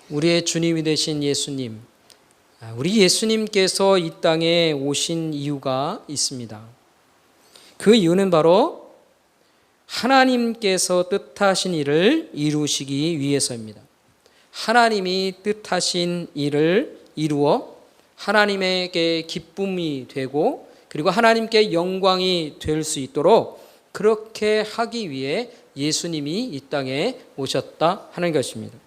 우리의 주님이 되신 예수님, 우리 예수님께서 이 땅에 오신 이유가 있습니다. 그 이유는 바로 하나님께서 뜻하신 일을 이루시기 위해서입니다. 하나님이 뜻하신 일을 이루어 하나님에게 기쁨이 되고 그리고 하나님께 영광이 될 수 있도록 그렇게 하기 위해 예수님이 이 땅에 오셨다 하는 것입니다.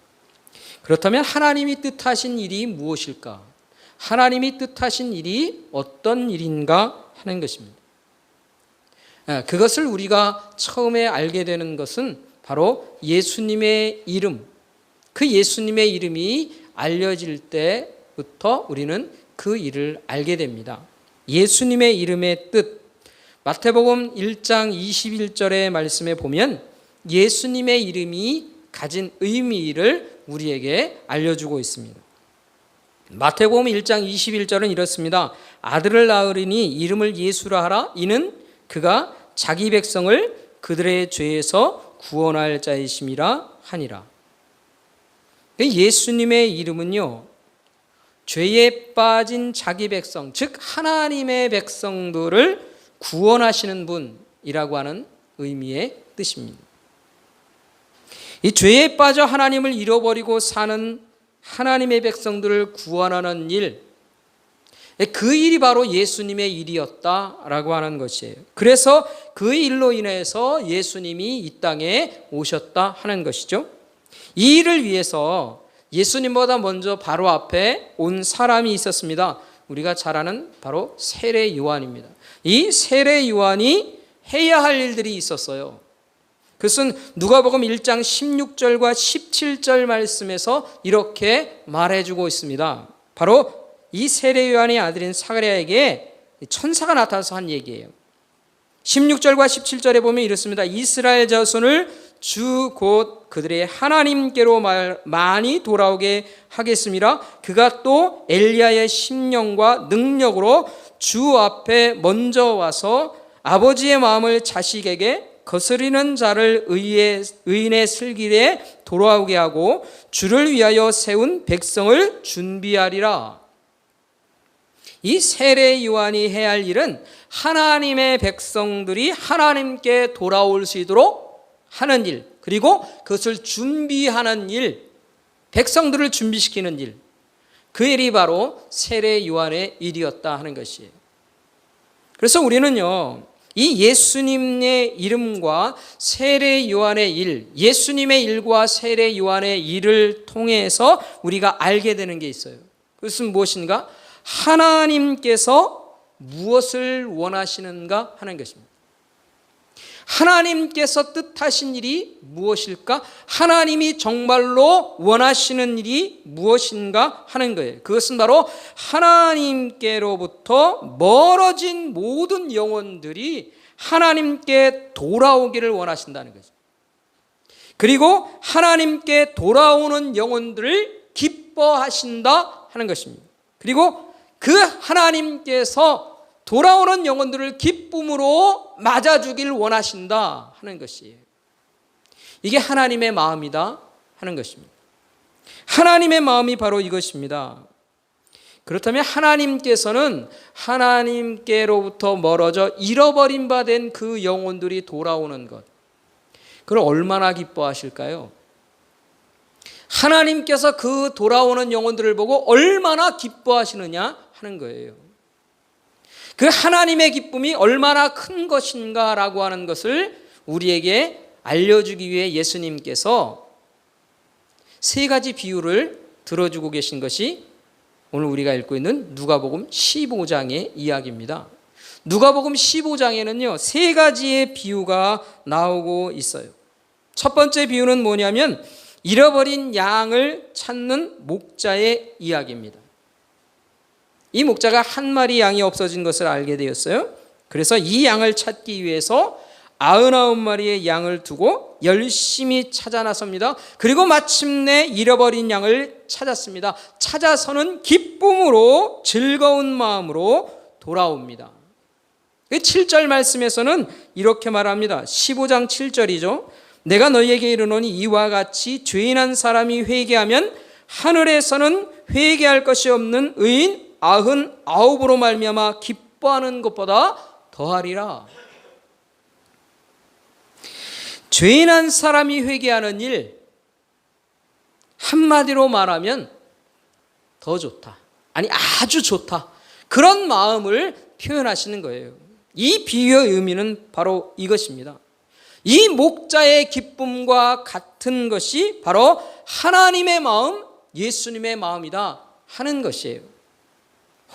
그렇다면 하나님이 뜻하신 일이 무엇일까? 하나님이 뜻하신 일이 어떤 일인가 하는 것입니다. 그것을 우리가 처음에 알게 되는 것은 바로 예수님의 이름, 그 예수님의 이름이 알려질 때부터 우리는 그 일을 알게 됩니다. 예수님의 이름의 뜻, 마태복음 1장 21절의 말씀에 보면 예수님의 이름이 가진 의미를 우리에게 알려주고 있습니다. 마태복음 1장 21절은 이렇습니다. 아들을 낳으리니 이름을 예수라 하라. 이는 그가 자기 백성을 그들의 죄에서 구원할 자이심이라 하니라. 예수님의 이름은요, 죄에 빠진 자기 백성, 즉 하나님의 백성들을 구원하시는 분이라고 하는 의미의 뜻입니다. 이 죄에 빠져 하나님을 잃어버리고 사는 하나님의 백성들을 구원하는 일, 그 일이 바로 예수님의 일이었다라고 하는 것이에요. 그래서 그 일로 인해서 예수님이 이 땅에 오셨다 하는 것이죠. 이 일을 위해서 예수님보다 먼저 바로 앞에 온 사람이 있었습니다. 우리가 잘 아는 바로 세례 요한입니다. 이 세례 요한이 해야 할 일들이 있었어요. 그것은 누가복음 1장 16절과 17절 말씀에서 이렇게 말해주고 있습니다. 바로 이 세례 요한의 아들인 사가랴에게 천사가 나타나서 한 얘기예요. 16절과 17절에 보면 이렇습니다. 이스라엘 자손을 주 곧 그들의 하나님께로 많이 돌아오게 하겠습니다. 그가 또 엘리야의 심령과 능력으로 주 앞에 먼저 와서 아버지의 마음을 자식에게 거스리는 자를 의인의 슬길에 돌아오게 하고 주를 위하여 세운 백성을 준비하리라. 이 세례 요한이 해야 할 일은 하나님의 백성들이 하나님께 돌아올 수 있도록 하는 일, 그리고 그것을 준비하는 일, 백성들을 준비시키는 일, 그 일이 바로 세례 요한의 일이었다 하는 것이에요. 그래서 우리는요, 이 예수님의 이름과 세례 요한의 일, 예수님의 일과 세례 요한의 일을 통해서 우리가 알게 되는 게 있어요. 그것은 무엇인가? 하나님께서 무엇을 원하시는가 하는 것입니다. 하나님께서 뜻하신 일이 무엇일까? 하나님이 정말로 원하시는 일이 무엇인가 하는 거예요. 그것은 바로 하나님께로부터 멀어진 모든 영혼들이 하나님께 돌아오기를 원하신다는 거죠. 그리고 하나님께 돌아오는 영혼들을 기뻐하신다 하는 것입니다. 그리고 그 하나님께서 돌아오는 영혼들을 기쁨으로 맞아주길 원하신다 하는 것이에요. 이게 하나님의 마음이다 하는 것입니다. 하나님의 마음이 바로 이것입니다. 그렇다면 하나님께서는 하나님께로부터 멀어져 잃어버린 바 된 그 영혼들이 돌아오는 것, 그걸 얼마나 기뻐하실까요? 하나님께서 그 돌아오는 영혼들을 보고 얼마나 기뻐하시느냐 하는 거예요. 그 하나님의 기쁨이 얼마나 큰 것인가라고 하는 것을 우리에게 알려주기 위해 예수님께서 세 가지 비유를 들어주고 계신 것이 오늘 우리가 읽고 있는 누가복음 15장의 이야기입니다. 누가복음 15장에는요, 세 가지의 비유가 나오고 있어요. 첫 번째 비유는 뭐냐면 잃어버린 양을 찾는 목자의 이야기입니다. 이 목자가 한 마리 양이 없어진 것을 알게 되었어요. 그래서 이 양을 찾기 위해서 99마리의 양을 두고 열심히 찾아 나섭니다. 그리고 마침내 잃어버린 양을 찾았습니다. 찾아서는 기쁨으로 즐거운 마음으로 돌아옵니다. 7절 말씀에서는 이렇게 말합니다. 15장 7절이죠. 내가 너희에게 이르노니 이와 같이 죄인한 사람이 회개하면 하늘에서는 회개할 것이 없는 의인 99으로 말미암아 기뻐하는 것보다 더하리라. 죄인한 사람이 회개하는 일, 한마디로 말하면 더 좋다, 아니 아주 좋다, 그런 마음을 표현하시는 거예요. 이 비유의 의미는 바로 이것입니다. 이 목자의 기쁨과 같은 것이 바로 하나님의 마음, 예수님의 마음이다 하는 것이에요.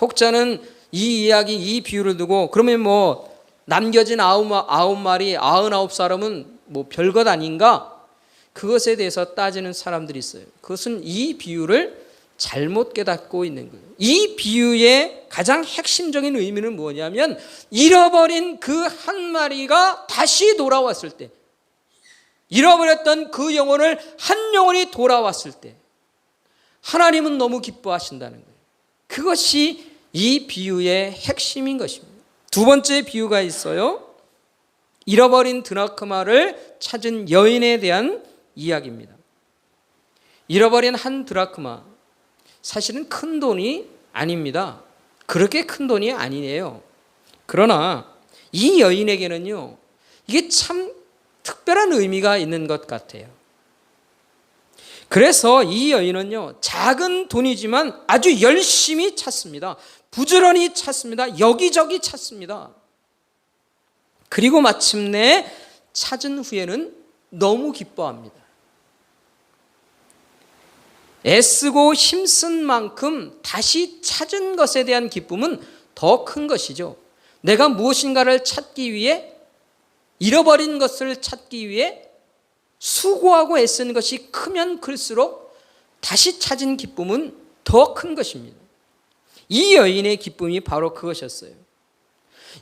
혹자는 이 이야기, 이 비유를 두고 그러면 뭐 남겨진 99마리 99사람은 뭐 별것 아닌가? 그것에 대해서 따지는 사람들이 있어요. 그것은 이 비유를 잘못 깨닫고 있는 거예요. 이 비유의 가장 핵심적인 의미는 뭐냐면 잃어버린 그 한 마리가 다시 돌아왔을 때, 잃어버렸던 그 영혼을 한 영혼이 돌아왔을 때 하나님은 너무 기뻐하신다는 거예요. 그것이 이 비유의 핵심인 것입니다. 두 번째 비유가 있어요. 잃어버린 드라크마를 찾은 여인에 대한 이야기입니다. 잃어버린 한 드라크마, 사실은 큰 돈이 아닙니다. 그렇게 큰 돈이 아니에요. 그러나 이 여인에게는요, 이게 참 특별한 의미가 있는 것 같아요. 그래서 이 여인은요, 작은 돈이지만 아주 열심히 찾습니다. 부지런히 찾습니다. 여기저기 찾습니다. 그리고 마침내 찾은 후에는 너무 기뻐합니다. 애쓰고 힘쓴 만큼 다시 찾은 것에 대한 기쁨은 더 큰 것이죠. 내가 무엇인가를 찾기 위해, 잃어버린 것을 찾기 위해 수고하고 애쓰는 것이 크면 클수록 다시 찾은 기쁨은 더 큰 것입니다. 이 여인의 기쁨이 바로 그것이었어요.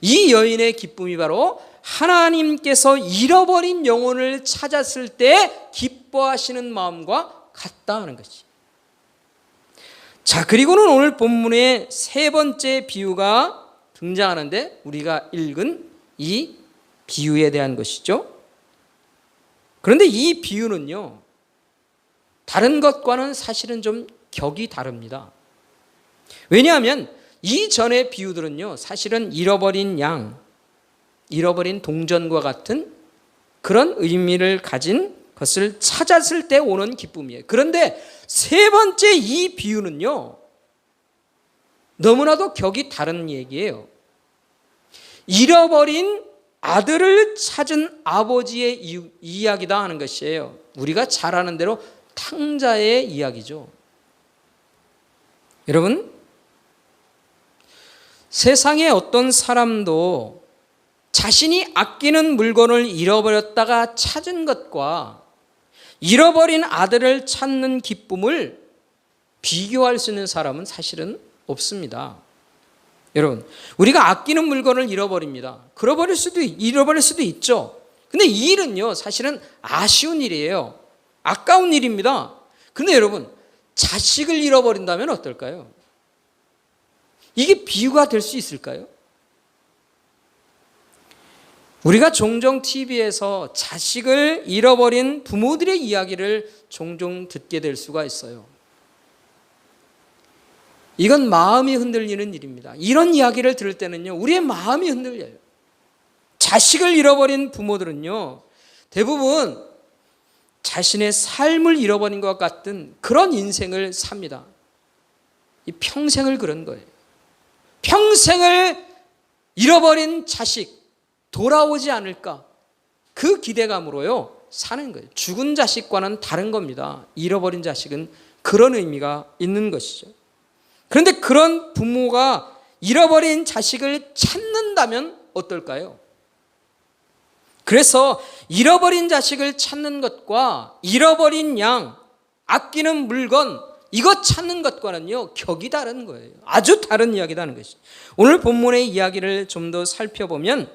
이 여인의 기쁨이 바로 하나님께서 잃어버린 영혼을 찾았을 때 기뻐하시는 마음과 같다 하는 것이. 자, 그리고는 오늘 본문의 세 번째 비유가 등장하는데 우리가 읽은 이 비유에 대한 것이죠. 그런데 이 비유는요, 다른 것과는 사실은 좀 격이 다릅니다. 왜냐하면 이전의 비유들은요, 사실은 잃어버린 양, 잃어버린 동전과 같은 그런 의미를 가진 것을 찾았을 때 오는 기쁨이에요. 그런데 세 번째 이 비유는요, 너무나도 격이 다른 얘기예요. 잃어버린 아들을 찾은 아버지의 이야기다 하는 것이에요. 우리가 잘 아는 대로 탕자의 이야기죠. 여러분, 세상에 어떤 사람도 자신이 아끼는 물건을 잃어버렸다가 찾은 것과 잃어버린 아들을 찾는 기쁨을 비교할 수 있는 사람은 사실은 없습니다. 여러분, 우리가 아끼는 물건을 잃어버립니다. 잃어버릴 수도 있죠. 근데 이 일은요, 사실은 아쉬운 일이에요. 아까운 일입니다. 근데 여러분, 자식을 잃어버린다면 어떨까요? 이게 비유가 될 수 있을까요? 우리가 종종 TV에서 자식을 잃어버린 부모들의 이야기를 종종 듣게 될 수가 있어요. 이건 마음이 흔들리는 일입니다. 이런 이야기를 들을 때는요, 우리의 마음이 흔들려요. 자식을 잃어버린 부모들은요, 대부분 자신의 삶을 잃어버린 것 같은 그런 인생을 삽니다. 이 평생을 그런 거예요. 평생을 잃어버린 자식 돌아오지 않을까, 그 기대감으로요 사는 거예요. 죽은 자식과는 다른 겁니다. 잃어버린 자식은 그런 의미가 있는 것이죠. 그런데 그런 부모가 잃어버린 자식을 찾는다면 어떨까요? 그래서 잃어버린 자식을 찾는 것과 잃어버린 양, 아끼는 물건, 이것 찾는 것과는요 격이 다른 거예요. 아주 다른 이야기라는 것이죠. 오늘 본문의 이야기를 좀 더 살펴보면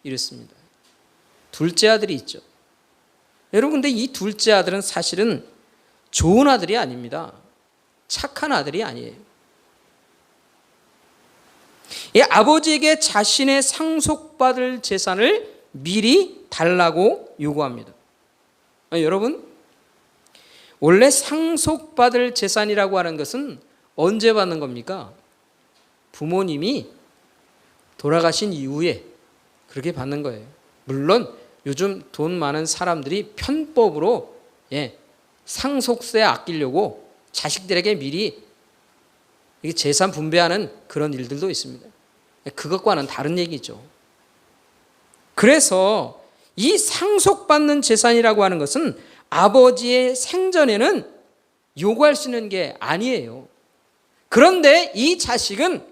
이렇습니다. 둘째 아들이 있죠. 여러분, 근데 이 둘째 아들은 사실은 좋은 아들이 아닙니다. 착한 아들이 아니에요. 이 아버지에게 자신의 상속받을 재산을 미리 달라고 요구합니다. 여러분, 원래 상속받을 재산이라고 하는 것은 언제 받는 겁니까? 부모님이 돌아가신 이후에 그렇게 받는 거예요. 물론 요즘 돈 많은 사람들이 편법으로 상속세 아끼려고 자식들에게 미리 재산 분배하는 그런 일들도 있습니다. 그것과는 다른 얘기죠. 그래서 이 상속받는 재산이라고 하는 것은 아버지의 생전에는 요구할 수 있는 게 아니에요. 그런데 이 자식은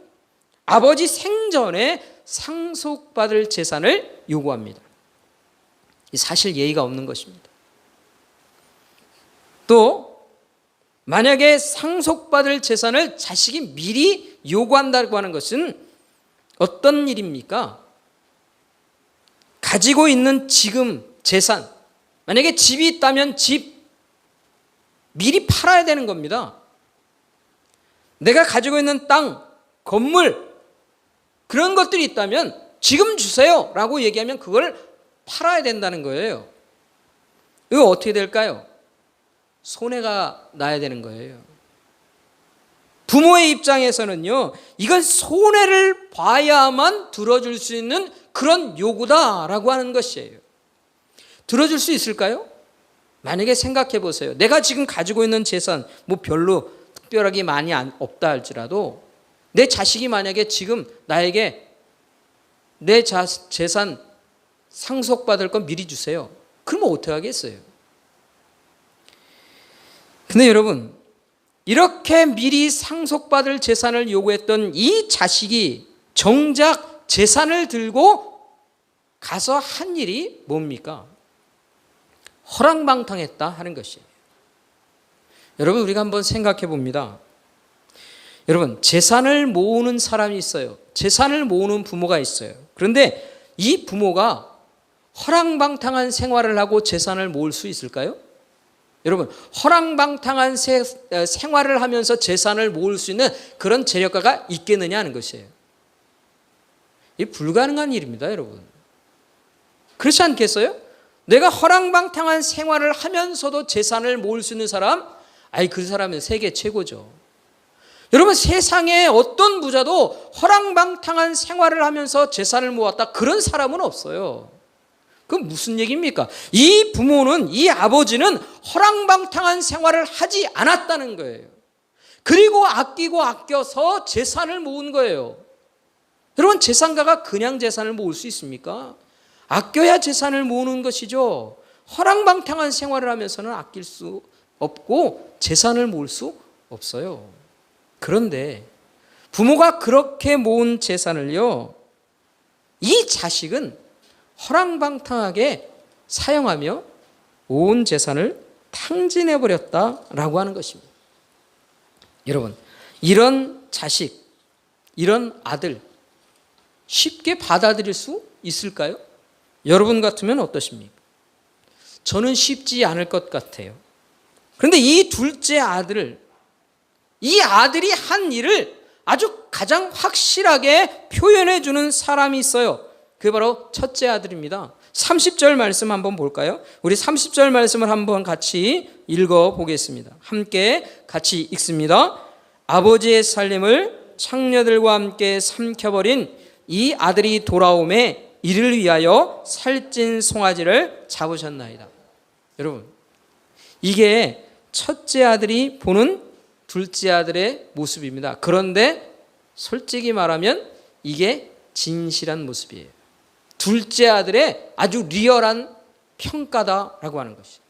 아버지 생전에 상속받을 재산을 요구합니다. 사실 예의가 없는 것입니다. 또 만약에 상속받을 재산을 자식이 미리 요구한다고 하는 것은 어떤 일입니까? 가지고 있는 지금 재산, 만약에 집이 있다면 집 미리 팔아야 되는 겁니다. 내가 가지고 있는 땅, 건물 그런 것들이 있다면 지금 주세요 라고 얘기하면 그걸 팔아야 된다는 거예요. 이거 어떻게 될까요? 손해가 나야 되는 거예요. 부모의 입장에서는요, 이건 손해를 봐야만 들어줄 수 있는 그런 요구다라고 하는 것이에요. 들어줄 수 있을까요? 만약에 생각해 보세요. 내가 지금 가지고 있는 재산 뭐 별로 특별하게 많이 없다 할지라도 내 자식이 만약에 지금 나에게 내 재산 상속받을 건 미리 주세요. 그러면 어떻게 하겠어요? 근데 여러분, 이렇게 미리 상속받을 재산을 요구했던 이 자식이 정작 재산을 들고 가서 한 일이 뭡니까? 허랑방탕했다 하는 것이에요. 여러분, 우리가 한번 생각해 봅니다. 여러분, 재산을 모으는 사람이 있어요. 재산을 모으는 부모가 있어요. 그런데 이 부모가 허랑방탕한 생활을 하고 재산을 모을 수 있을까요? 여러분, 허랑방탕한 생활을 하면서 재산을 모을 수 있는 그런 재력가가 있겠느냐 하는 것이에요. 이게 불가능한 일입니다, 여러분. 그렇지 않겠어요? 내가 허랑방탕한 생활을 하면서도 재산을 모을 수 있는 사람, 그 사람은 세계 최고죠. 여러분, 세상에 어떤 부자도 허랑방탕한 생활을 하면서 재산을 모았다, 그런 사람은 없어요. 그건 무슨 얘기입니까? 이 부모는, 이 아버지는 허랑방탕한 생활을 하지 않았다는 거예요. 그리고 아끼고 아껴서 재산을 모은 거예요. 여러분, 재산가가 그냥 재산을 모을 수 있습니까? 아껴야 재산을 모으는 것이죠. 허랑방탕한 생활을 하면서는 아낄 수 없고 재산을 모을 수 없어요. 그런데 부모가 그렇게 모은 재산을요, 이 자식은 허랑방탕하게 사용하며 온 재산을 탕진해버렸다라고 하는 것입니다. 여러분, 이런 자식, 이런 아들 쉽게 받아들일 수 있을까요? 여러분 같으면 어떠십니까? 저는 쉽지 않을 것 같아요. 그런데 이 둘째 아들을, 이 아들이 한 일을 아주 가장 확실하게 표현해 주는 사람이 있어요. 그게 바로 첫째 아들입니다. 30절 말씀 한번 볼까요? 우리 30절 말씀을 한번 같이 읽어보겠습니다. 함께 같이 읽습니다. 아버지의 살림을 창녀들과 함께 삼켜버린 이 아들이 돌아오매 이를 위하여 살찐 송아지를 잡으셨나이다. 여러분, 이게 첫째 아들이 보는 둘째 아들의 모습입니다. 그런데 솔직히 말하면 이게 진실한 모습이에요. 둘째 아들의 아주 리얼한 평가다라고 하는 것이.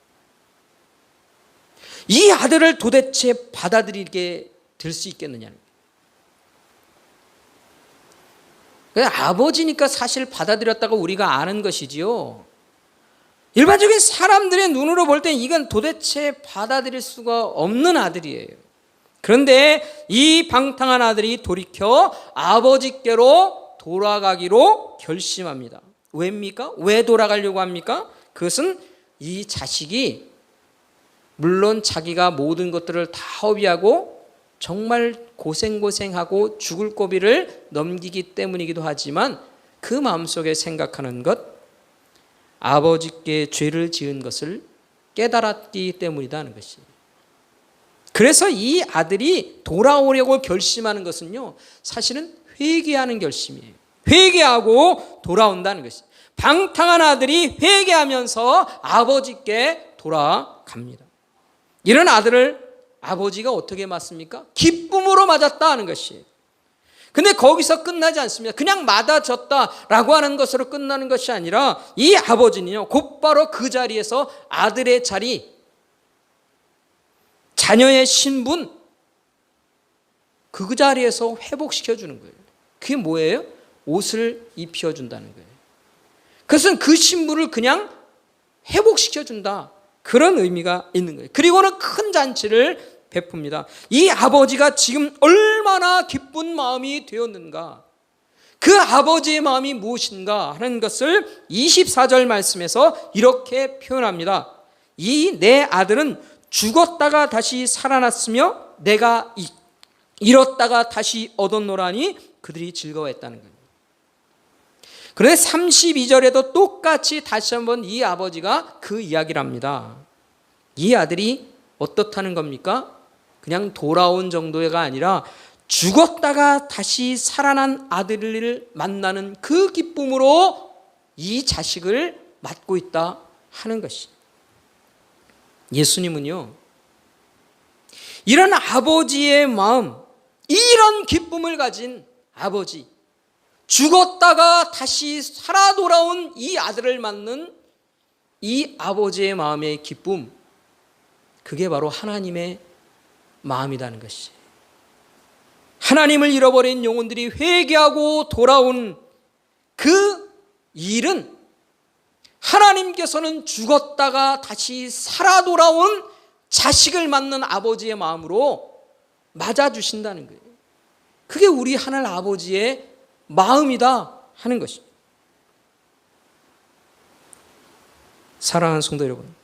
이 아들을 도대체 받아들이게 될 수 있겠느냐는 거예요. 아버지니까 사실 받아들였다고 우리가 아는 것이지요. 일반적인 사람들의 눈으로 볼 때 이건 도대체 받아들일 수가 없는 아들이에요. 그런데 이 방탕한 아들이 돌이켜 아버지께로 돌아가기로 결심합니다. 왜입니까? 왜 돌아가려고 합니까? 그것은 이 자식이 물론 자기가 모든 것들을 다 허비하고 정말 고생하고 죽을 고비를 넘기기 때문이기도 하지만 그 마음속에 생각하는 것, 아버지께 죄를 지은 것을 깨달았기 때문이다 하는 것이. 그래서 이 아들이 돌아오려고 결심하는 것은요, 사실은 회개하는 결심이에요. 회개하고 돌아온다는 것이. 방탕한 아들이 회개하면서 아버지께 돌아갑니다. 이런 아들을 아버지가 어떻게 맞습니까? 기쁨으로 맞았다 하는 것이에요. 근데 거기서 끝나지 않습니다. 그냥 맞아줬다라고 하는 것으로 끝나는 것이 아니라 이 아버지는요, 곧바로 그 자리에서 아들의 자리, 자녀의 신분, 그 자리에서 회복시켜주는 거예요. 그게 뭐예요? 옷을 입혀준다는 거예요. 그것은 그 신분을 그냥 회복시켜준다, 그런 의미가 있는 거예요. 그리고는 큰 잔치를 베풉니다. 이 아버지가 지금 얼마나 기쁜 마음이 되었는가, 그 아버지의 마음이 무엇인가 하는 것을 24절 말씀에서 이렇게 표현합니다. 이 내 아들은 죽었다가 다시 살아났으며 내가 잃었다가 다시 얻었노라니 그들이 즐거워했다는 거예요. 그런데 32절에도 똑같이 다시 한번 이 아버지가 그 이야기를 합니다. 이 아들이 어떻다는 겁니까? 그냥 돌아온 정도가 아니라 죽었다가 다시 살아난 아들을 만나는 그 기쁨으로 이 자식을 맞고 있다 하는 것이. 예수님은요, 이런 아버지의 마음, 이런 기쁨을 가진 아버지, 죽었다가 다시 살아 돌아온 이 아들을 맞는 이 아버지의 마음의 기쁨, 그게 바로 하나님의 마음이라는 것이. 하나님을 잃어버린 영혼들이 회개하고 돌아온 그 일은 하나님께서는 죽었다가 다시 살아 돌아온 자식을 맞는 아버지의 마음으로 맞아주신다는 거예요. 그게 우리 하늘 아버지의 마음이다 하는 것입니다. 사랑하는 성도 여러분,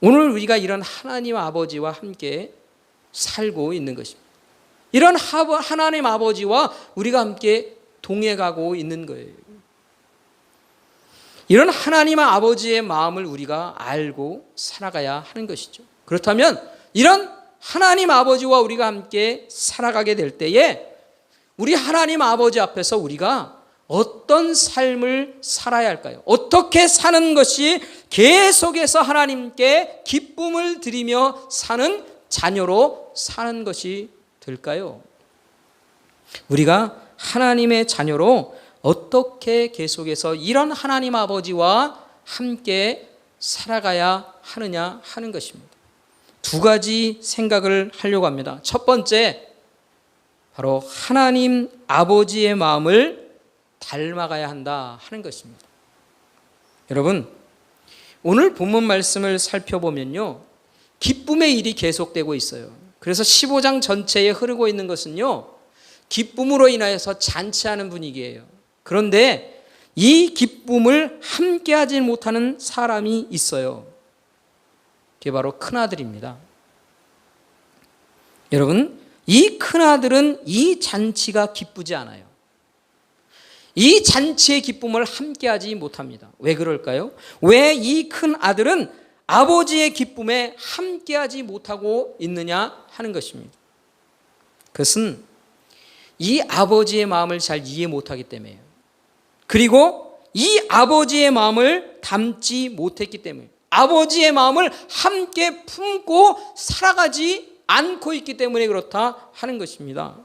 오늘 우리가 이런 하나님 아버지와 함께 살고 있는 것입니다. 이런 하나님 아버지와 우리가 함께 동행하고 있는 거예요. 이런 하나님 아버지의 마음을 우리가 알고 살아가야 하는 것이죠. 그렇다면 이런 하나님 아버지와 우리가 함께 살아가게 될 때에 우리 하나님 아버지 앞에서 우리가 어떤 삶을 살아야 할까요? 어떻게 사는 것이 계속해서 하나님께 기쁨을 드리며 사는 자녀로 사는 것이 될까요? 우리가 하나님의 자녀로 어떻게 계속해서 이런 하나님 아버지와 함께 살아가야 하느냐 하는 것입니다. 두 가지 생각을 하려고 합니다. 첫 번째, 바로 하나님 아버지의 마음을 닮아가야 한다 하는 것입니다. 여러분, 오늘 본문 말씀을 살펴보면요, 기쁨의 일이 계속되고 있어요. 그래서 15장 전체에 흐르고 있는 것은요, 기쁨으로 인하여서 잔치하는 분위기예요. 그런데 이 기쁨을 함께하지 못하는 사람이 있어요. 그게 바로 큰아들입니다. 여러분, 이 큰아들은 이 잔치가 기쁘지 않아요. 이 잔치의 기쁨을 함께하지 못합니다. 왜 그럴까요? 왜 이 큰아들은 아버지의 기쁨에 함께하지 못하고 있느냐 하는 것입니다. 그것은 이 아버지의 마음을 잘 이해 못하기 때문이에요. 그리고 이 아버지의 마음을 담지 못했기 때문에, 아버지의 마음을 함께 품고 살아가지 않고 있기 때문에 그렇다 하는 것입니다.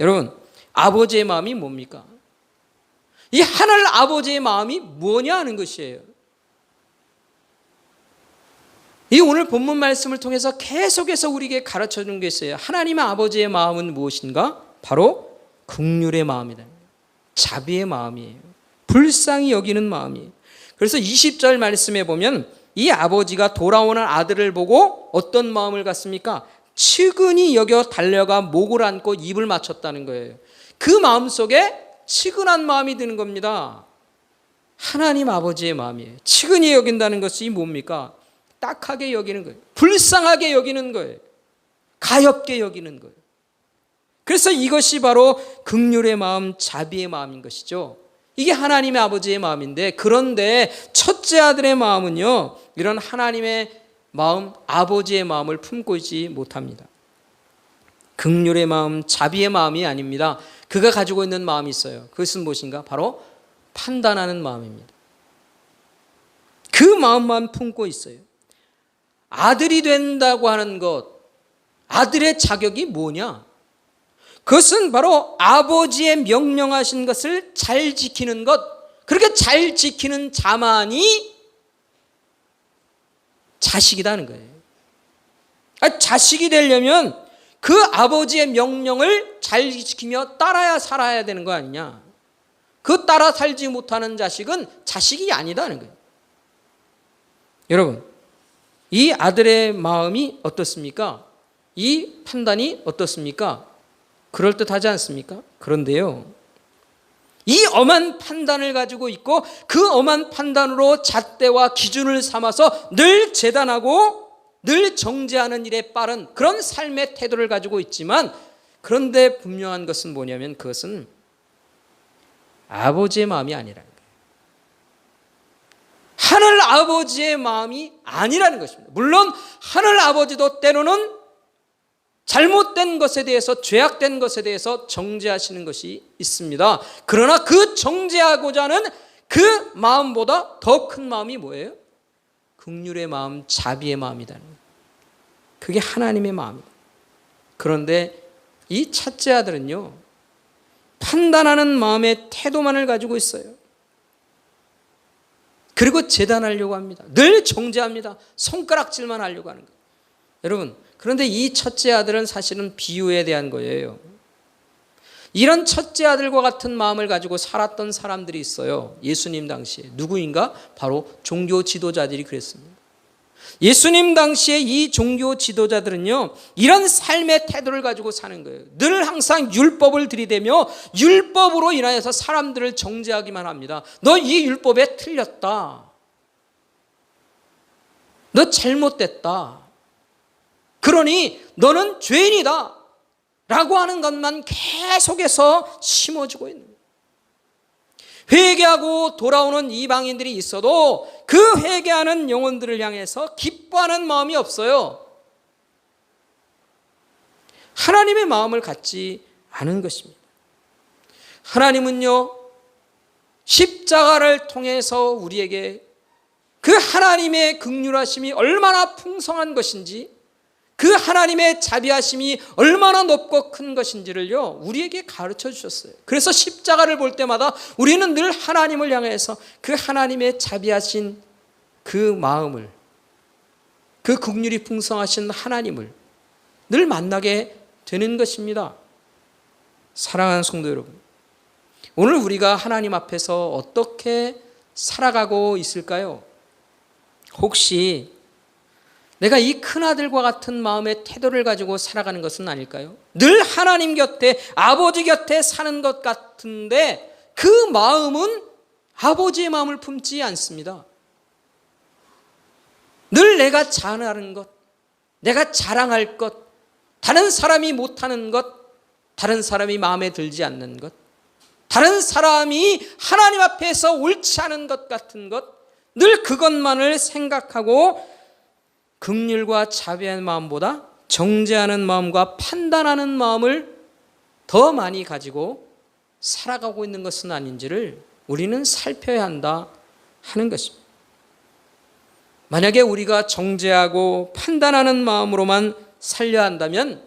여러분, 아버지의 마음이 뭡니까? 이 하늘 아버지의 마음이 뭐냐 하는 것이에요. 이 오늘 본문 말씀을 통해서 계속해서 우리에게 가르쳐 주는 게 있어요. 하나님의 아버지의 마음은 무엇인가? 바로 긍휼의 마음이다. 자비의 마음이에요. 불쌍히 여기는 마음이에요. 그래서 20절 말씀에 보면 이 아버지가 돌아오는 아들을 보고 어떤 마음을 갖습니까? 측은히 여겨 달려가 목을 안고 입을 맞췄다는 거예요. 그 마음속에 측은한 마음이 드는 겁니다. 하나님 아버지의 마음이에요. 측은히 여긴다는 것이 뭡니까? 딱하게 여기는 거예요. 불쌍하게 여기는 거예요. 가엾게 여기는 거예요. 그래서 이것이 바로 긍휼의 마음, 자비의 마음인 것이죠. 이게 하나님의 아버지의 마음인데, 그런데 첫째 아들의 마음은요, 이런 하나님의 마음, 아버지의 마음을 품고 있지 못합니다. 긍휼의 마음, 자비의 마음이 아닙니다. 그가 가지고 있는 마음이 있어요. 그것은 무엇인가? 바로 판단하는 마음입니다. 그 마음만 품고 있어요. 아들이 된다고 하는 것, 아들의 자격이 뭐냐? 그것은 바로 아버지의 명령하신 것을 잘 지키는 것, 그렇게 잘 지키는 자만이 자식이라는 거예요. 자식이 되려면 그 아버지의 명령을 잘 지키며 따라야 살아야 되는 거 아니냐? 그 따라 살지 못하는 자식은 자식이 아니다는 거예요. 여러분, 이 아들의 마음이 어떻습니까? 이 판단이 어떻습니까? 그럴듯하지 않습니까? 그런데요, 이 엄한 판단을 가지고 있고 그 엄한 판단으로 잣대와 기준을 삼아서 늘 재단하고 늘 정죄하는 일에 빠른 그런 삶의 태도를 가지고 있지만, 그런데 분명한 것은 뭐냐면 그것은 아버지의 마음이 아니라는 거예요. 하늘 아버지의 마음이 아니라는 것입니다. 물론 하늘 아버지도 때로는 잘못된 것에 대해서, 죄악된 것에 대해서 정죄하시는 것이 있습니다. 그러나 그 정죄하고자 하는 그 마음보다 더 큰 마음이 뭐예요? 긍휼의 마음, 자비의 마음이라는 거예요. 그게 하나님의 마음입니다. 그런데 이 첫째 아들은요, 판단하는 마음의 태도만을 가지고 있어요. 그리고 재단하려고 합니다. 늘 정죄합니다. 손가락질만 하려고 하는 거예요. 여러분, 그런데 이 첫째 아들은 사실은 비유에 대한 거예요. 이런 첫째 아들과 같은 마음을 가지고 살았던 사람들이 있어요. 예수님 당시에. 누구인가? 바로 종교 지도자들이 그랬습니다. 예수님 당시에 이 종교 지도자들은요, 이런 삶의 태도를 가지고 사는 거예요. 늘 항상 율법을 들이대며 율법으로 인하여서 사람들을 정죄하기만 합니다. 너 이 율법에 틀렸다. 너 잘못됐다. 그러니 너는 죄인이다. 라고 하는 것만 계속해서 심어주고 있는 거예요. 회개하고 돌아오는 이방인들이 있어도 그 회개하는 영혼들을 향해서 기뻐하는 마음이 없어요. 하나님의 마음을 갖지 않은 것입니다. 하나님은요, 십자가를 통해서 우리에게 그 하나님의 긍휼하심이 얼마나 풍성한 것인지, 그 하나님의 자비하심이 얼마나 높고 큰 것인지를요, 우리에게 가르쳐 주셨어요. 그래서 십자가를 볼 때마다 우리는 늘 하나님을 향해서 그 하나님의 자비하신 그 마음을, 그 긍휼이 풍성하신 하나님을 늘 만나게 되는 것입니다. 사랑하는 성도 여러분, 오늘 우리가 하나님 앞에서 어떻게 살아가고 있을까요? 혹시 내가 이 큰아들과 같은 마음의 태도를 가지고 살아가는 것은 아닐까요? 늘 하나님 곁에, 아버지 곁에 사는 것 같은데 그 마음은 아버지의 마음을 품지 않습니다. 늘 내가 자랑하는 것, 내가 자랑할 것, 다른 사람이 못하는 것, 다른 사람이 마음에 들지 않는 것, 다른 사람이 하나님 앞에서 옳지 않은 것 같은 것, 늘 그것만을 생각하고 긍휼과 자비의 마음보다 정죄하는 마음과 판단하는 마음을 더 많이 가지고 살아가고 있는 것은 아닌지를 우리는 살펴야 한다 하는 것입니다. 만약에 우리가 정죄하고 판단하는 마음으로만 살려야 한다면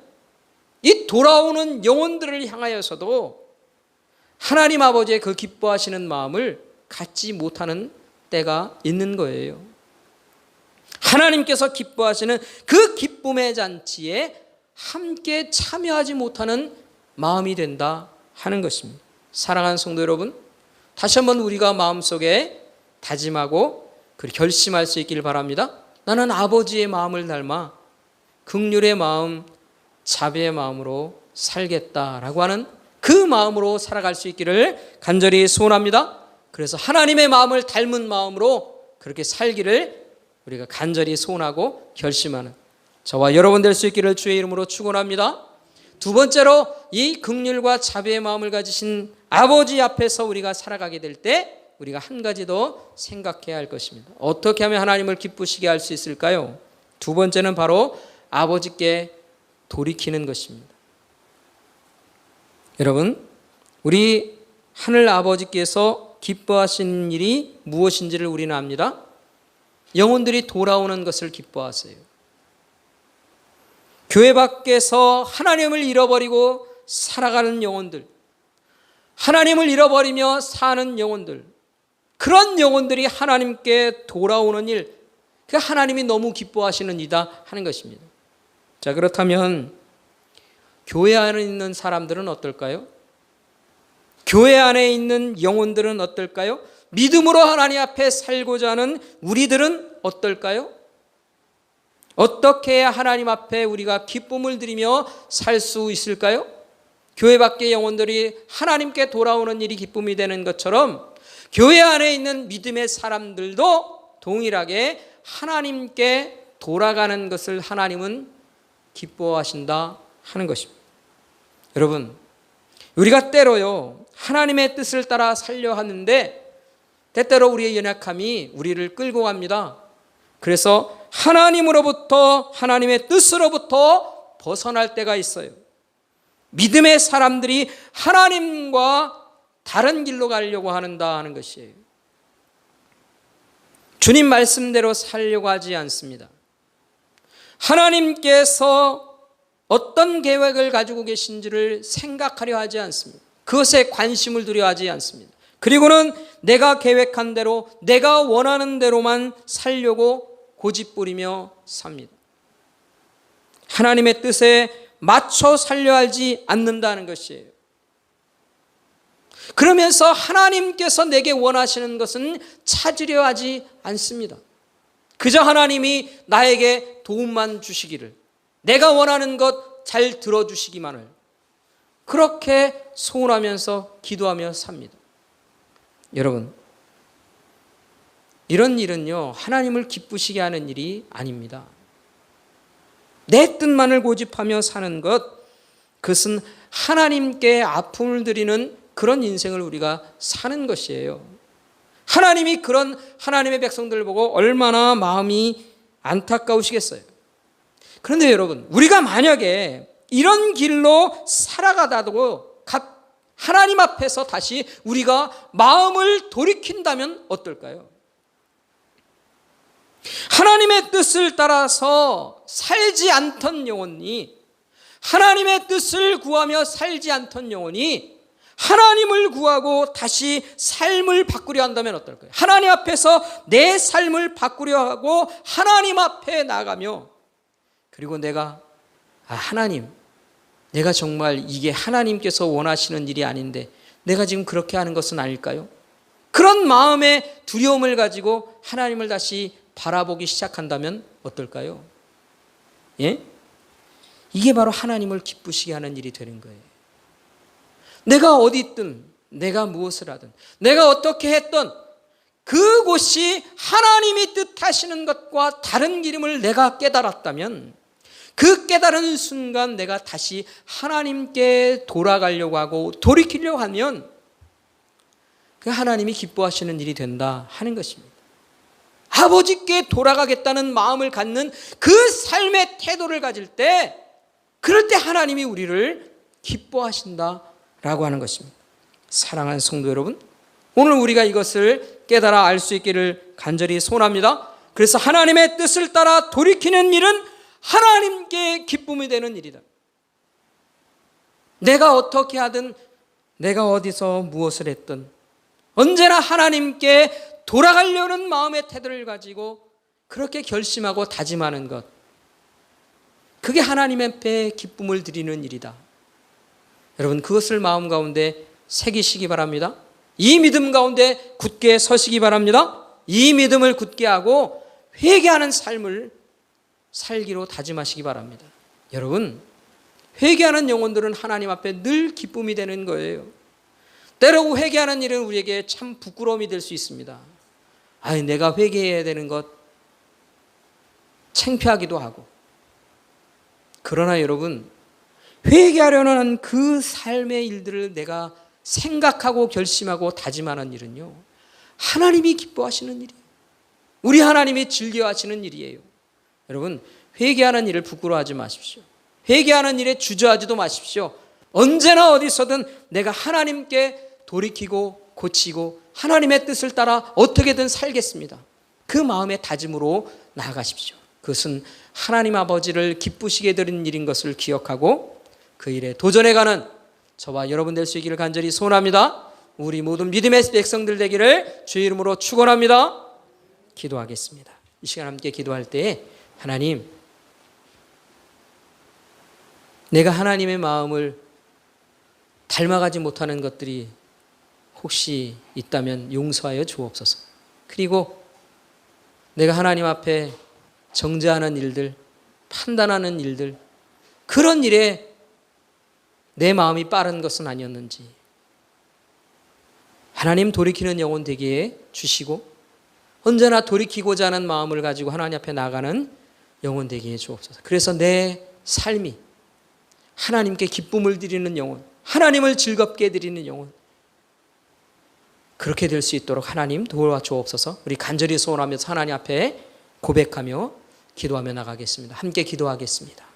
이 돌아오는 영혼들을 향하여서도 하나님 아버지의 그 기뻐하시는 마음을 갖지 못하는 때가 있는 거예요. 하나님께서 기뻐하시는 그 기쁨의 잔치에 함께 참여하지 못하는 마음이 된다 하는 것입니다. 사랑하는 성도 여러분, 다시 한번 우리가 마음속에 다짐하고 결심할 수 있기를 바랍니다. 나는 아버지의 마음을 닮아 긍휼의 마음, 자비의 마음으로 살겠다라고 하는 그 마음으로 살아갈 수 있기를 간절히 소원합니다. 그래서 하나님의 마음을 닮은 마음으로 그렇게 살기를 우리가 간절히 소원하고 결심하는 저와 여러분 될 수 있기를 주의 이름으로 축원합니다. 두 번째로, 이 긍휼과 자비의 마음을 가지신 아버지 앞에서 우리가 살아가게 될 때 우리가 한 가지 더 생각해야 할 것입니다. 어떻게 하면 하나님을 기쁘시게 할 수 있을까요? 두 번째는 바로 아버지께 돌이키는 것입니다. 여러분, 우리 하늘 아버지께서 기뻐하시는 일이 무엇인지를 우리는 압니다. 영혼들이 돌아오는 것을 기뻐하세요. 교회 밖에서 하나님을 잃어버리고 살아가는 영혼들, 하나님을 잃어버리며 사는 영혼들, 그런 영혼들이 하나님께 돌아오는 일, 그 하나님이 너무 기뻐하시는 이다 하는 것입니다. 자, 그렇다면 교회 안에 있는 사람들은 어떨까요? 교회 안에 있는 영혼들은 어떨까요? 믿음으로 하나님 앞에 살고자 하는 우리들은 어떨까요? 어떻게 해야 하나님 앞에 우리가 기쁨을 드리며 살 수 있을까요? 교회 밖의 영혼들이 하나님께 돌아오는 일이 기쁨이 되는 것처럼 교회 안에 있는 믿음의 사람들도 동일하게 하나님께 돌아가는 것을 하나님은 기뻐하신다 하는 것입니다. 여러분, 우리가 때로요 하나님의 뜻을 따라 살려 하는데 때때로 우리의 연약함이 우리를 끌고 갑니다. 그래서 하나님으로부터, 하나님의 뜻으로부터 벗어날 때가 있어요. 믿음의 사람들이 하나님과 다른 길로 가려고 하는 것이에요. 주님 말씀대로 살려고 하지 않습니다. 하나님께서 어떤 계획을 가지고 계신지를 생각하려 하지 않습니다. 그것에 관심을 두려 하지 않습니다. 그리고는 내가 계획한 대로, 내가 원하는 대로만 살려고 고집부리며 삽니다. 하나님의 뜻에 맞춰 살려 하지 않는다는 것이에요. 그러면서 하나님께서 내게 원하시는 것은 찾으려 하지 않습니다. 그저 하나님이 나에게 도움만 주시기를, 내가 원하는 것 잘 들어주시기만을 그렇게 소원하면서 기도하며 삽니다. 여러분, 이런 일은요 하나님을 기쁘시게 하는 일이 아닙니다. 내 뜻만을 고집하며 사는 것, 그것은 하나님께 아픔을 드리는 그런 인생을 우리가 사는 것이에요. 하나님이 그런 하나님의 백성들을 보고 얼마나 마음이 안타까우시겠어요. 그런데 여러분, 우리가 만약에 이런 길로 살아가다도 하나님 앞에서 다시 우리가 마음을 돌이킨다면 어떨까요? 하나님의 뜻을 따라서 살지 않던 영혼이, 하나님의 뜻을 구하며 살지 않던 영혼이 하나님을 구하고 다시 삶을 바꾸려 한다면 어떨까요? 하나님 앞에서 내 삶을 바꾸려 하고 하나님 앞에 나가며, 그리고 내가 하나님, 내가 정말 이게 하나님께서 원하시는 일이 아닌데 내가 지금 그렇게 하는 것은 아닐까요? 그런 마음의 두려움을 가지고 하나님을 다시 바라보기 시작한다면 어떨까요? 예? 이게 바로 하나님을 기쁘시게 하는 일이 되는 거예요. 내가 어디 있든, 내가 무엇을 하든, 내가 어떻게 했든 그곳이 하나님이 뜻하시는 것과 다른 길임을 내가 깨달았다면, 그 깨달은 순간 내가 다시 하나님께 돌아가려고 하고 돌이키려고 하면 그 하나님이 기뻐하시는 일이 된다 하는 것입니다. 아버지께 돌아가겠다는 마음을 갖는 그 삶의 태도를 가질 때, 그럴 때 하나님이 우리를 기뻐하신다라고 하는 것입니다. 사랑하는 성도 여러분, 오늘 우리가 이것을 깨달아 알 수 있기를 간절히 소원합니다. 그래서 하나님의 뜻을 따라 돌이키는 일은 하나님께 기쁨이 되는 일이다. 내가 어떻게 하든, 내가 어디서 무엇을 했든 언제나 하나님께 돌아가려는 마음의 태도를 가지고 그렇게 결심하고 다짐하는 것, 그게 하나님 앞에 기쁨을 드리는 일이다. 여러분, 그것을 마음 가운데 새기시기 바랍니다. 이 믿음 가운데 굳게 서시기 바랍니다. 이 믿음을 굳게 하고 회개하는 삶을 살기로 다짐하시기 바랍니다. 여러분, 회개하는 영혼들은 하나님 앞에 늘 기쁨이 되는 거예요. 때로 회개하는 일은 우리에게 참 부끄러움이 될 수 있습니다. 내가 회개해야 되는 것 창피하기도 하고. 그러나 여러분, 회개하려는 그 삶의 일들을 내가 생각하고 결심하고 다짐하는 일은요, 하나님이 기뻐하시는 일이에요. 우리 하나님이 즐겨하시는 일이에요. 여러분, 회개하는 일을 부끄러워하지 마십시오. 회개하는 일에 주저하지도 마십시오. 언제나 어디서든 내가 하나님께 돌이키고 고치고 하나님의 뜻을 따라 어떻게든 살겠습니다. 그 마음의 다짐으로 나아가십시오. 그것은 하나님 아버지를 기쁘시게 드리는 일인 것을 기억하고 그 일에 도전해가는 저와 여러분 될 수 있기를 간절히 소원합니다. 우리 모든 믿음의 백성들 되기를 주의 이름으로 축원합니다. 기도하겠습니다. 이 시간 함께 기도할 때에 하나님, 내가 하나님의 마음을 닮아가지 못하는 것들이 혹시 있다면 용서하여 주옵소서. 그리고 내가 하나님 앞에 정죄하는 일들, 판단하는 일들, 그런 일에 내 마음이 빠른 것은 아니었는지 하나님 돌이키는 영혼 되게 주시고 언제나 돌이키고자 하는 마음을 가지고 하나님 앞에 나가는 영혼 되게 주옵소서. 그래서 내 삶이 하나님께 기쁨을 드리는 영혼, 하나님을 즐겁게 드리는 영혼, 그렇게 될 수 있도록 하나님 도와주옵소서. 우리 간절히 소원하면서 하나님 앞에 고백하며 기도하며 나가겠습니다. 함께 기도하겠습니다.